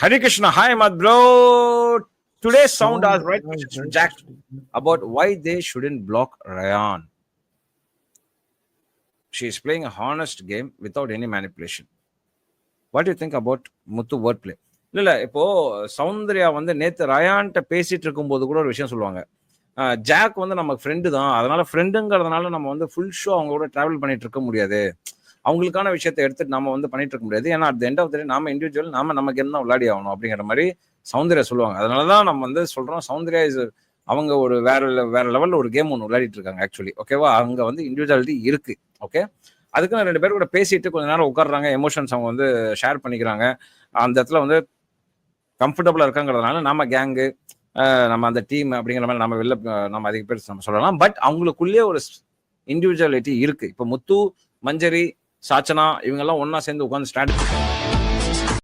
Hare Krishna, hi, my bro. Today's sound has right questions to Jack about why they shouldn't block Ryan. She is playing a honest game without any manipulation. What do you think about Muthu wordplay? இல்ல இப்போ சௌந்தர்யா வந்து நேத்து ரயான்ட்ட பேசிட்டு இருக்கும்போது கூட ஒரு விஷயம் சொல்லுவாங்க. ஜாக் வந்து நம்ம ஃப்ரெண்டு தான், அதனால ஃப்ரெண்டுங்கிறதுனால நம்ம வந்து ஃபுல் ஷோ அவங்க கூட டிராவல் பண்ணிட்டு இருக்க முடியாது, அவங்களுக்கான விஷயத்தை எடுத்துட்டு நம்ம வந்து பண்ணிட்டு இருக்க முடியாது, ஏன்னா அட் எண்ட் ஆஃப் த டே நாம இண்டிவிஜுவல், நாம நம்ம கேம் தான் விளையாடி ஆகணும் அப்படிங்கிற மாதிரி சௌந்தர்யா சொல்லுவாங்க. அதனாலதான் நம்ம வந்து சொல்றோம் சௌந்தர்யா இஸ் அவங்க ஒரு வேற லெவல்ல ஒரு கேம் ஒன்று விளையாடிட்டு இருக்காங்க ஆக்சுவலி. ஓகேவா, அங்க வந்து இண்டிவிஜுவாலிட்டி இருக்கு. ஓகே, அதுக்கு நான் 2 பேர் கூட பேசிட்டு கொஞ்ச நேரம் உட்காடுறாங்க, எமோஷன்ஸ் அவங்க வந்து ஷேர் பண்ணிக்கிறாங்க. அந்த இடத்துல வந்து கம்ஃபர்டபுளா இருக்காங்கிறதுனால நம்ம கேங்கு, நம்ம அந்த டீம் அப்படிங்கிற மாதிரி நம்ம வெளில நம்ம அதிக பேர் நம்ம சொல்லலாம். பட் அவங்களுக்குள்ளேயே ஒரு இண்டிவிஜுவாலிட்டி இருக்கு. இப்போ முத்து, மஞ்சரி, சாச்சனா இவங்க எல்லாம் ஒன்னா சேர்ந்து உட்காந்து ஸ்ட்ராட்டஜி